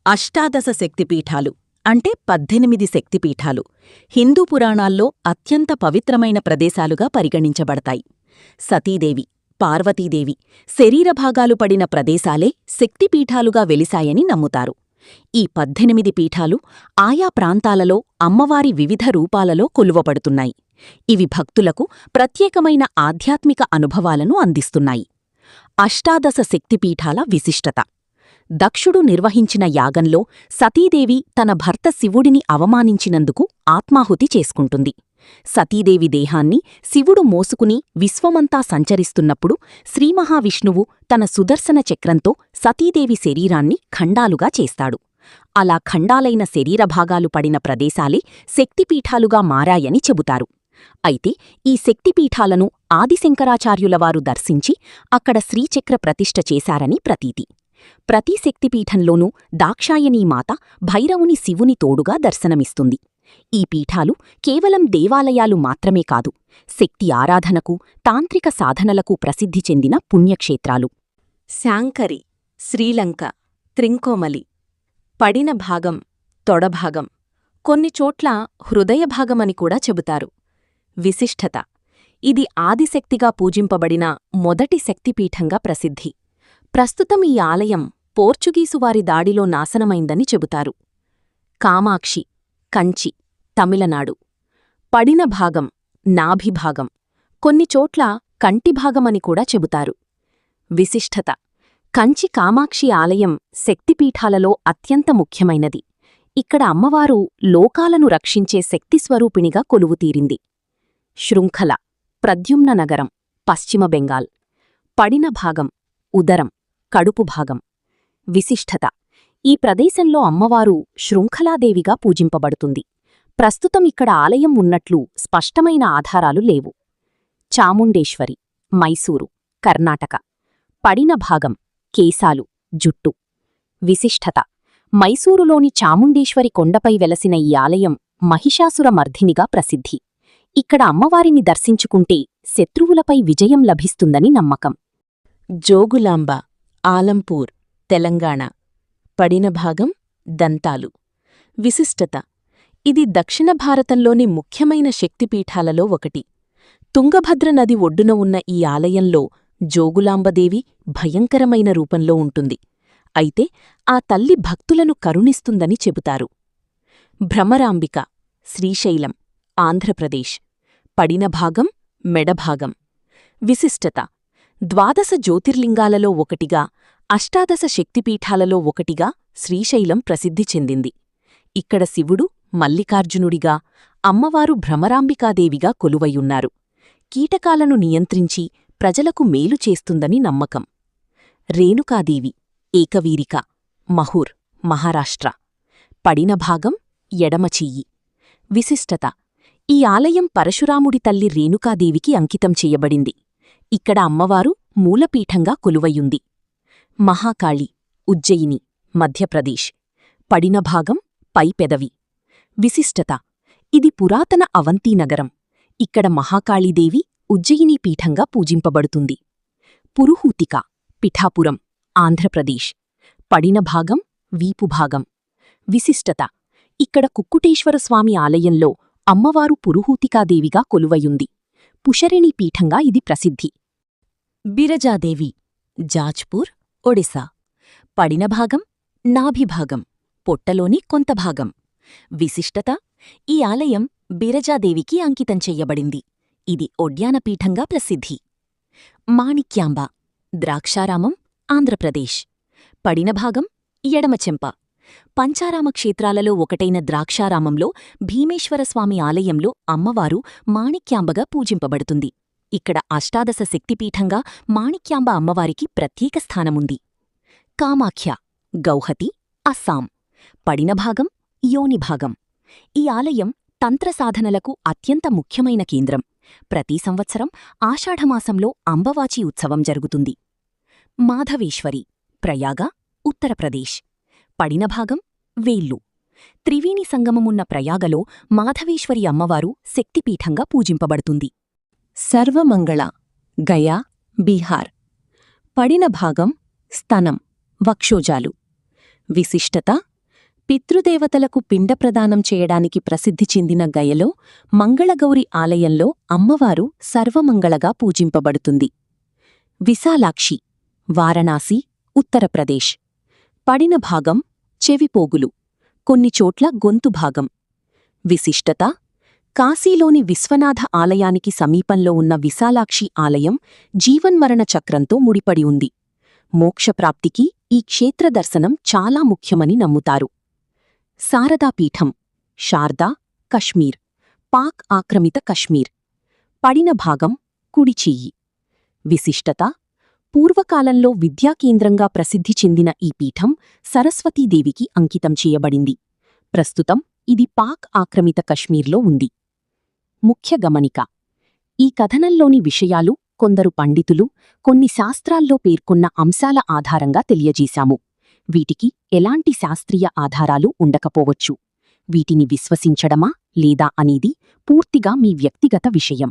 అష్టాదశ శక్తిపీఠాలు అంటే 18 శక్తిపీఠాలు హిందూ పురాణాల్లో అత్యంత పవిత్రమైన ప్రదేశాలుగా పరిగణించబడతాయి. సతీదేవి, పార్వతీదేవి శరీరభాగాలు పడిన ప్రదేశాలే శక్తిపీఠాలుగా వెలిశాయని నమ్ముతారు. ఈ 18 పీఠాలు ఆయా ప్రాంతాలలో అమ్మవారి వివిధ రూపాలలో కొలువబడుతున్నాయి. ఇవి భక్తులకు ప్రత్యేకమైన ఆధ్యాత్మిక అనుభవాలను అందిస్తున్నాయి. అష్టాదశ శక్తిపీఠాల విశిష్టత. దక్షుడు నిర్వహించిన యాగంలో సతీదేవి తన భర్త శివుడిని అవమానించినందుకు ఆత్మాహుతి చేసుకుంటుంది. సతీదేవి దేహాన్ని శివుడు మోసుకుని విశ్వమంతా సంచరిస్తున్నప్పుడు శ్రీమహావిష్ణువు తన సుదర్శన చక్రంతో సతీదేవి శరీరాన్ని ఖండాలుగా చేస్తాడు. అలా ఖండాలైన శరీరభాగాలు పడిన ప్రదేశాలే శక్తిపీఠాలుగా మారాయని చెబుతారు. అయితే ఈ శక్తిపీఠాలను ఆదిశంకరాచార్యులవారు దర్శించి అక్కడ శ్రీచక్ర ప్రతిష్ఠ చేశారని ప్రతీతి. ప్రతి శక్తిపీఠంలోనూ దాక్షాయణీమాత భైరవుని శివుని తోడుగా దర్శనమిస్తుంది. ఈ పీఠాలు కేవలం దేవాలయాలు మాత్రమే కాదు, శక్తి ఆరాధనకు, తాంత్రిక సాధనలకు ప్రసిద్ధి చెందిన పుణ్యక్షేత్రాలు. శాంకరి, శ్రీలంక, త్రింకోమలి. పడిన భాగం, తొడభాగం, కొన్నిచోట్ల హృదయభాగమని కూడా చెబుతారు. విశిష్టత. ఇది ఆదిశక్తిగా పూజింపబడిన మొదటి శక్తిపీఠంగా ప్రసిద్ధి. ప్రస్తుతం ఈ ఆలయం పోర్చుగీసువారి దాడిలో నాశనమైందని చెబుతారు. కామాక్షి, కంచి, తమిళనాడు. పడిన భాగం, నాభిభాగం, కొన్నిచోట్ల కంటిభాగమని కూడా చెబుతారు. విశిష్టత. కంచి కామాక్షి ఆలయం శక్తిపీఠాలలో అత్యంత ముఖ్యమైనది. ఇక్కడ అమ్మవారు లోకాలను రక్షించే శక్తిస్వరూపిణిగా కొలువుతీరింది. శృంఖల, ప్రద్యుమ్న నగరం, పశ్చిమ బెంగాల్. పడిన భాగం, ఉదరం, కడుపు భాగం. విశిష్టత. ఈ ప్రదేశంలో అమ్మవారు శృంఖలాదేవిగా పూజింపబడుతుంది. ప్రస్తుతం ఇక్కడ ఆలయం ఉన్నట్లు స్పష్టమైన ఆధారాలు లేవు. చాముండేశ్వరి, మైసూరు, కర్ణాటక. పడిన భాగం, కేశాలు, జుట్టు. విశిష్టత. మైసూరులోని చాముండేశ్వరి కొండపై వెలసిన ఈ ఆలయం మహిషాసురమర్ధినిగా ప్రసిద్ధి. ఇక్కడ అమ్మవారిని దర్శించుకుంటే శత్రువులపై విజయం లభిస్తుందని నమ్మకం. జోగులాంబ, ఆలంపూర్, తెలంగాణ. పడిన భాగం, దంతాలు. విశిష్టత. ఇది దక్షిణ భారతంలోని ముఖ్యమైన శక్తిపీఠాలలో ఒకటి. తుంగభద్ర నది ఒడ్డున ఉన్న ఈ ఆలయంలో జోగులాంబదేవి భయంకరమైన రూపంలో ఉంటుంది. అయితే ఆ తల్లి భక్తులను కరుణిస్తుందని చెబుతారు. భ్రమరాంబిక, శ్రీశైలం, ఆంధ్రప్రదేశ్. పడిన భాగం, మెడభాగం. విశిష్టత. ద్వాదశ జ్యోతిర్లింగాలలో ఒకటిగా, అష్టాదశ శక్తిపీఠాలలో ఒకటిగా శ్రీశైలం ప్రసిద్ధి చెందింది. ఇక్కడ శివుడు మల్లికార్జునుడిగా, అమ్మవారు భ్రమరాంబికాదేవిగా కొలువయున్నారు. కీటకాలను నియంత్రించి ప్రజలకు మేలు చేస్తుందని నమ్మకం. రేణుకాదేవి, ఏకవీరిక, మహూర్, మహారాష్ట్ర. పడిన భాగం, ఎడమచెయ్యి. విశిష్టత. ఈ ఆలయం పరశురాముడి తల్లి రేణుకాదేవికి అంకితం చెయ్యబడింది. ఇక్కడ అమ్మవారు మూలపీఠంగా కొలువయుంది. మహాకాళి, ఉజ్జయిని, మధ్యప్రదేశ్. పడిన భాగం, పై పెదవి. విశిష్టత. ఇది పురాతన అవంతీ నగరం. ఇక్కడ మహాకాళీదేవి ఉజ్జయినీ పీఠంగా పూజింపబడుతుంది. పురుహూతిక, పిఠాపురం, ఆంధ్రప్రదేశ్. పడిన భాగం, వీపుభాగం. విశిష్టత. ఇక్కడ కుక్కుటేశ్వరస్వామి ఆలయంలో అమ్మవారు పురుహూతికాదేవిగా కొలువయుంది. పుషరిణీ పీఠంగా ఇది ప్రసిద్ధి. బిరజాదేవి, జాజ్పూర్, ఒడిశా. పడిన భాగం, నాభిభాగం, పొట్టలోని కొంత భాగం. విశిష్టత. ఈ ఆలయం బిరజాదేవికి అంకితం చెయ్యబడింది. ఇది ఒడ్యానపీఠంగా ప్రసిద్ధి. మాణిక్యాంబ, ద్రాక్షారామం, ఆంధ్రప్రదేశ్. పడిన భాగం, ఎడమచెంప. పంచారామ క్షేత్రాలలో ఒకటైన ద్రాక్షారామంలో భీమేశ్వరస్వామి ఆలయంలో అమ్మవారు మాణిక్యాంబగా పూజింపబడుతుంది. ఇక్కడ అష్టాదశ శక్తిపీఠంగా మాణిక్యాంబ అమ్మవారికి ప్రత్యేక స్థానముంది. కామాఖ్య, గౌహతి, అస్సాం. పడిన భాగం, యోనిభాగం. ఈ ఆలయం తంత్రసాధనలకు అత్యంత ముఖ్యమైన కేంద్రం. ప్రతి సంవత్సరం ఆషాఢమాసంలో అంబవాచి ఉత్సవం జరుగుతుంది. మాధవేశ్వరి, ప్రయాగ, ఉత్తరప్రదేశ్. పడిన భాగం, వేల్లు. త్రివేణి సంగమమున్న ప్రయాగలో మాధవేశ్వరి అమ్మవారు శక్తిపీఠంగా పూజింపబడుతుంది. సర్వమంగళ, గయా, బీహార్. పడిన భాగం, స్తనం, వక్షోజాలు. విశిష్టత. పితృదేవతలకు పిండప్రదానం చేయడానికి ప్రసిద్ధి చెందిన గయలో మంగళగౌరి ఆలయంలో అమ్మవారు సర్వమంగళగా పూజింపబడుతుంది. విశాలాక్షి, వారణాసి, ఉత్తరప్రదేశ్. పడిన భాగం చెవిపోగులు, కొన్ని చోట్ల గొంతు భాగం. విశిష్టత: కాశీలోని విశ్వనాథ ఆలయానికి సమీపంలో ఉన్న విశాలాక్షి ఆలయం జీవన్మరణ చక్రంతో ముడిపడి ఉంది. మోక్షప్రాప్తికి ఈ క్షేత్ర దర్శనం చాలా ముఖ్యమని నమ్ముతారు. శారదాపీఠం, శార్దా, కశ్మీర్, పాక్ ఆక్రమిత కశ్మీర్. పడిన భాగం కుడి చెయ్యి. విశిష్టత: పూర్వకాలంలో విద్యాకేంద్రంగా ప్రసిద్ధి చెందిన ఈ పీఠం సరస్వతీదేవికి అంకితం చేయబడింది. ప్రస్తుతం ఇది పాక్ ఆక్రమిత కశ్మీర్లో ఉంది. ముఖ్య గమనిక: ఈ కథనంలోని విషయాలు కొందరు పండితులు కొన్ని శాస్త్రాల్లో పేర్కొన్న అంశాల ఆధారంగా తెలియజేశాము. వీటికి ఎలాంటి శాస్త్రీయ ఆధారాలు ఉండకపోవచ్చు. వీటిని విశ్వసించడమా లేదా అనేది పూర్తిగా మీ వ్యక్తిగత విషయం.